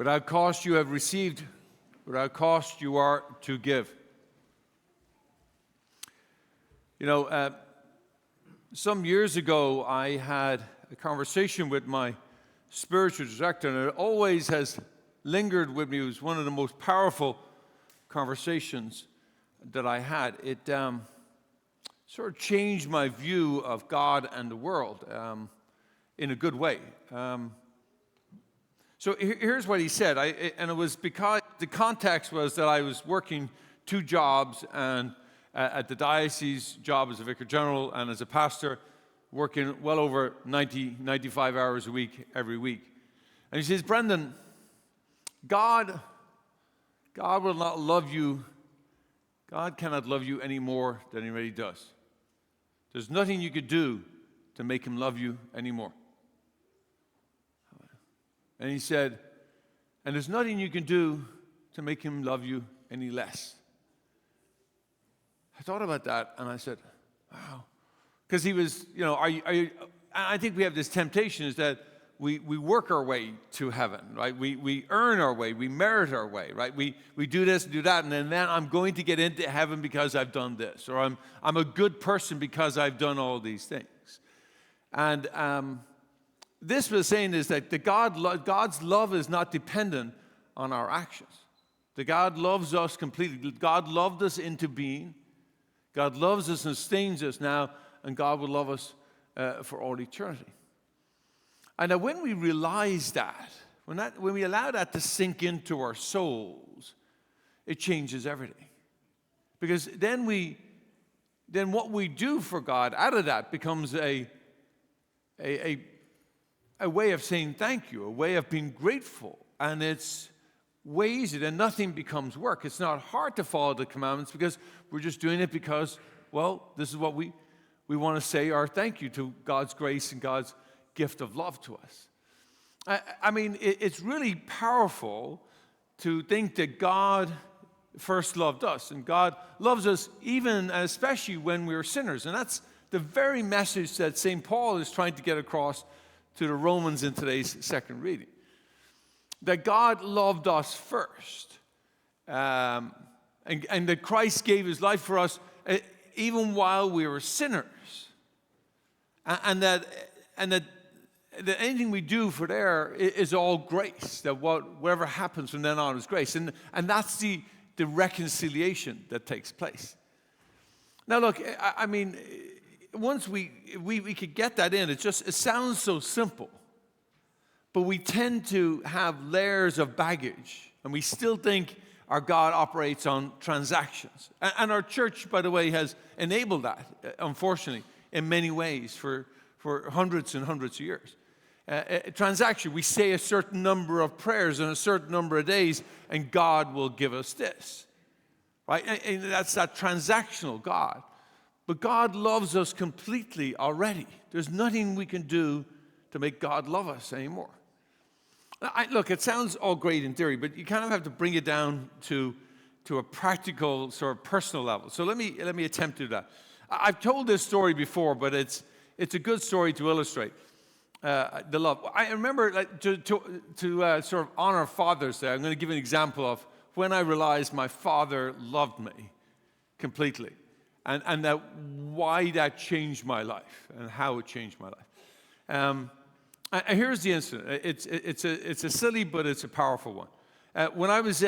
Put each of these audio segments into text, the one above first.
Without cost you have received, without cost you are to give. You know, some years ago I had a conversation with my spiritual director, and it always has lingered with me. It was one of the most powerful conversations that I had. It sort of changed my view of God and the world in a good way. So here's what he said, and it was because the context was that I was working 2 jobs, and at the diocese job as a vicar general and as a pastor, working well over 95 hours a week every week. And he says, Brendan, God will not love you. God cannot love you any more than he already does. There's nothing you could do to make him love you anymore. And he said, and there's nothing you can do to make him love you any less. I thought about that and I said, wow. Because he was, you know, I think we have this temptation is that we work our way to heaven, right? We earn our way, we merit our way, right? We do this, do that, and then I'm going to get into heaven because I've done this, or I'm a good person because I've done all these things. And this was saying is that God's love is not dependent on our actions. That God loves us completely. God loved us into being. God loves us and sustains us now, and God will love us for all eternity. And now when we realize that, when we allow that to sink into our souls, it changes everything. Because then what we do for God out of that becomes a way of saying thank you, a way of being grateful. And it's way easier. Then nothing becomes work. It's not hard to follow the commandments because we're just doing it because, well, this is what we want to say our thank you to God's grace and God's gift of love to us. I mean, it's really powerful to think that God first loved us, and God loves us even and especially when we're sinners. And that's the very message that St. Paul is trying to get across to the Romans in today's second reading. That God loved us first, and that Christ gave his life for us even while we were sinners. And that anything we do for there is all grace, that whatever happens from then on is grace. And that's the reconciliation that takes place. Now look, I mean, once we could get that in, it sounds so simple. But we tend to have layers of baggage, and we still think our God operates on transactions. And our church, by the way, has enabled that, unfortunately, in many ways for hundreds and hundreds of years. A transaction, we say a certain number of prayers in a certain number of days, and God will give us this. Right? And that's that transactional God. But God loves us completely already. There's nothing we can do to make God love us anymore. Look, it sounds all great in theory, but you kind of have to bring it down to a practical, sort of personal level. So let me attempt to do that. I've told this story before, but it's a good story to illustrate the love. I remember, like, to sort of honor Father's Day, I'm going to give an example of when I realized my father loved me completely, and that why that changed my life and how it changed my life. Here's the incident. It's a silly, but it's a powerful one. When I was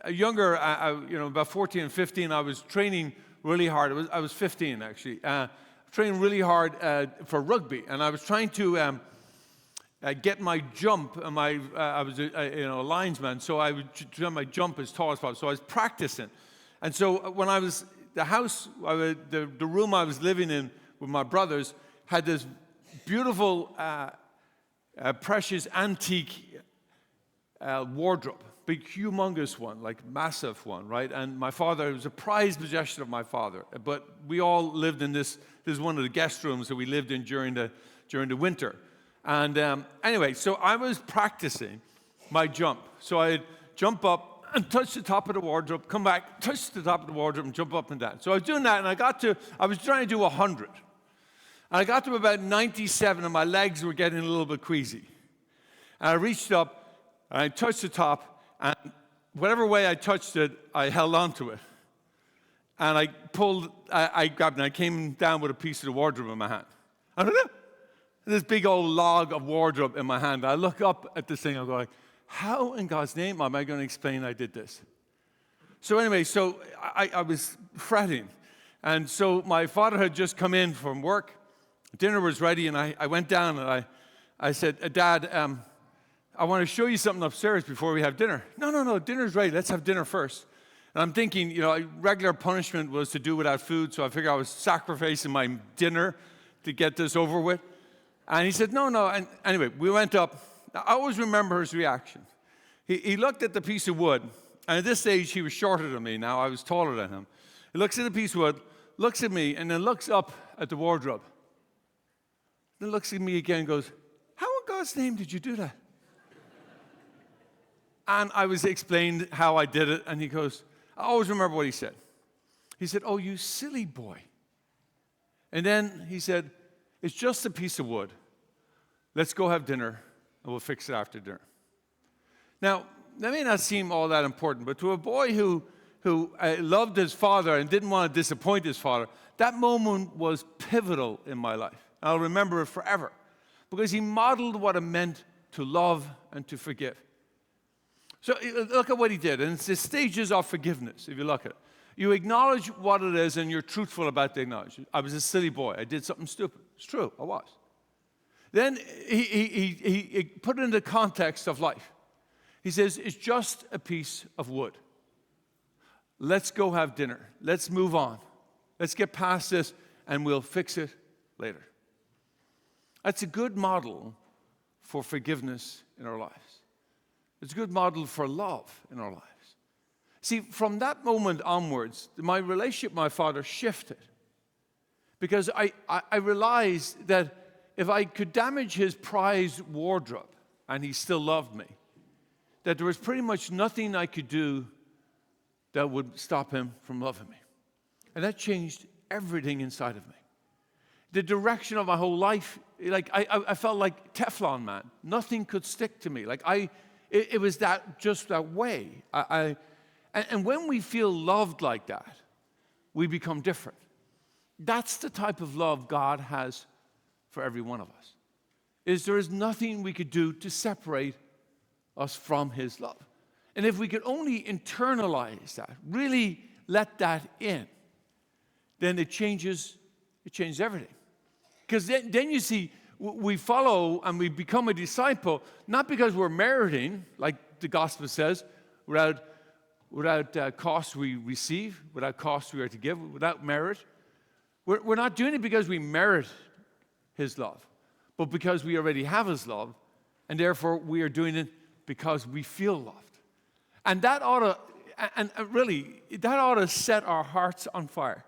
younger, about 14 and 15, I was training really hard. I was 15 actually, training really hard for rugby, and I was trying to get my jump. I was a linesman, so I would jump my jump as tall as possible. So I was practicing, and so when I was the room I was living in with my brothers had this beautiful. Precious antique wardrobe, big humongous one, like massive one, right? And my father, it was a prized possession of my father, but we all lived in this is one of the guest rooms that we lived in during the winter. And anyway, so I was practicing my jump. So I'd jump up and touch the top of the wardrobe, come back, touch the top of the wardrobe and jump up and down. So I was doing that, and I was trying to do 100. And I got to about 97, and my legs were getting a little bit queasy. And I reached up, And I touched the top, and whatever way I touched it, I held on to it. And I grabbed it, and I came down with a piece of the wardrobe in my hand. I don't know. This big old log of wardrobe in my hand. I look up at this thing, I'm going, how in God's name am I going to explain I did this? So anyway, I was fretting. And so my father had just come in from work. Dinner was ready, and I went down, and I said, Dad, I want to show you something upstairs before we have dinner. No, dinner's ready. Let's have dinner first. And I'm thinking, regular punishment was to do without food, so I figured I was sacrificing my dinner to get this over with. And he said, no. And anyway, we went up. I always remember his reaction. He looked at the piece of wood, and at this stage, he was shorter than me. Now I was taller than him. He looks at the piece of wood, looks at me, and then looks up at the wardrobe. Then looks at me again and goes, how in God's name did you do that? And I was explained how I did it, and he goes, I always remember what he said. He said, oh, you silly boy. And then he said, it's just a piece of wood. Let's go have dinner, and we'll fix it after dinner. Now, that may not seem all that important, but to a boy who loved his father and didn't want to disappoint his father, that moment was pivotal in my life. I'll remember it forever, because he modeled what it meant to love and to forgive. So look at what he did, and it's the stages of forgiveness, if you look at it. You acknowledge what it is, and you're truthful about the acknowledgement. I was a silly boy. I did something stupid. It's true, I was. Then he put it in the context of life. He says, it's just a piece of wood. Let's go have dinner. Let's move on. Let's get past this, and we'll fix it later. That's a good model for forgiveness in our lives. It's a good model for love in our lives. See, from that moment onwards, my relationship with my father shifted. Because I realized that if I could damage his prized wardrobe, and he still loved me, that there was pretty much nothing I could do that would stop him from loving me. And that changed everything inside of me. The direction of my whole life, I felt like Teflon man. Nothing could stick to me. It was just that way. And when we feel loved like that, we become different. That's the type of love God has for every one of us. There is nothing we could do to separate us from his love. And if we could only internalize that, really let that in, then it changes everything. Because then you see, we follow and we become a disciple, not because we're meriting, like the gospel says, without cost we receive, without cost we are to give, without merit. We're not doing it because we merit his love, but because we already have his love, and therefore we are doing it because we feel loved. And that ought to set our hearts on fire.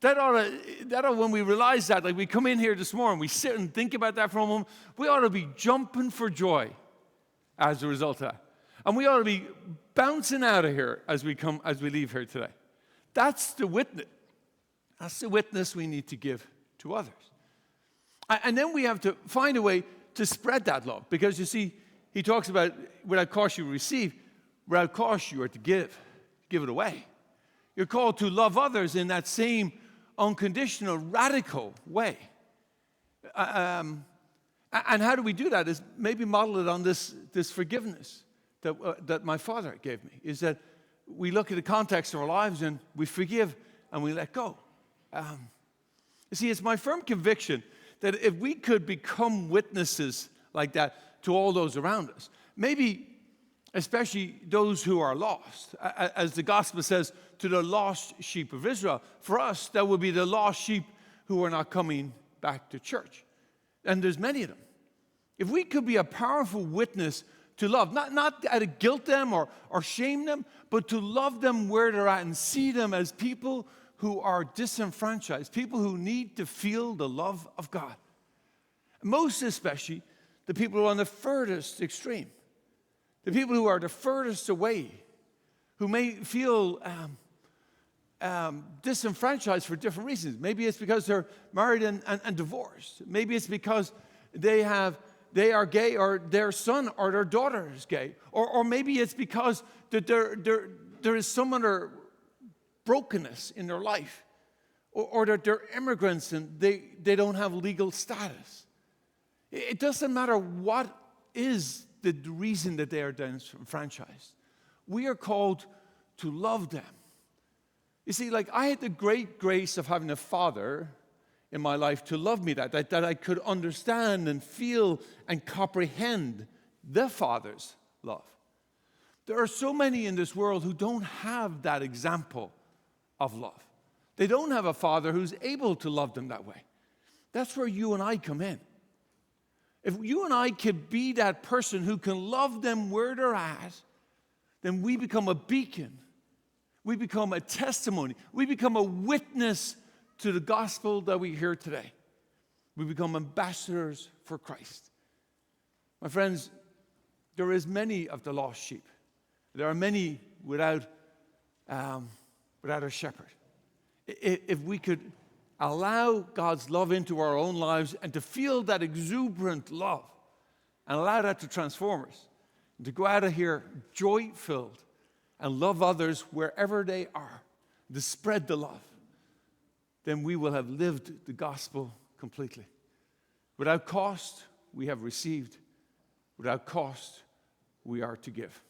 That ought, when we realize that, like we come in here this morning, we sit and think about that for a moment, we ought to be jumping for joy as a result of that. And we ought to be bouncing out of here as we leave here today. That's the witness. That's the witness we need to give to others. And then we have to find a way to spread that love. Because you see, he talks about without cost you receive, without cost you are to give it away. You're called to love others in that same unconditional, radical way. And how do we do that? Is maybe model it on this forgiveness that my father gave me. Is that we look at the context of our lives and we forgive and we let go. You see, it's my firm conviction that if we could become witnesses like that to all those around us, maybe especially those who are lost, as the gospel says, to the lost sheep of Israel. For us, that would be the lost sheep who are not coming back to church. And there's many of them. If we could be a powerful witness to love, not to guilt them or shame them, but to love them where they're at and see them as people who are disenfranchised, people who need to feel the love of God. Most especially the people who are on the furthest extreme, the people who are the furthest away, who may feel disenfranchised for different reasons. Maybe it's because they're married and divorced. Maybe it's because they have they are gay, or their son or their daughter is gay. Or maybe it's because that there is some other brokenness in their life, or that they're immigrants and they don't have legal status. It doesn't matter what is the reason that they are disenfranchised. We are called to love them. You see, like, I had the great grace of having a father in my life to love me, that I could understand and feel and comprehend the Father's love. There are so many in this world who don't have that example of love. They don't have a father who's able to love them that way. That's where you and I come in. If you and I could be that person who can love them where they're at, then we become a beacon. We become a testimony. We become a witness to the gospel that we hear today. We become ambassadors for Christ. My friends, there is many of the lost sheep. There are many without a shepherd. If we could allow God's love into our own lives and to feel that exuberant love and allow that to transform us, and to go out of here joy-filled and love others wherever they are, to spread the love, then we will have lived the gospel completely. Without cost, we have received. Without cost, we are to give.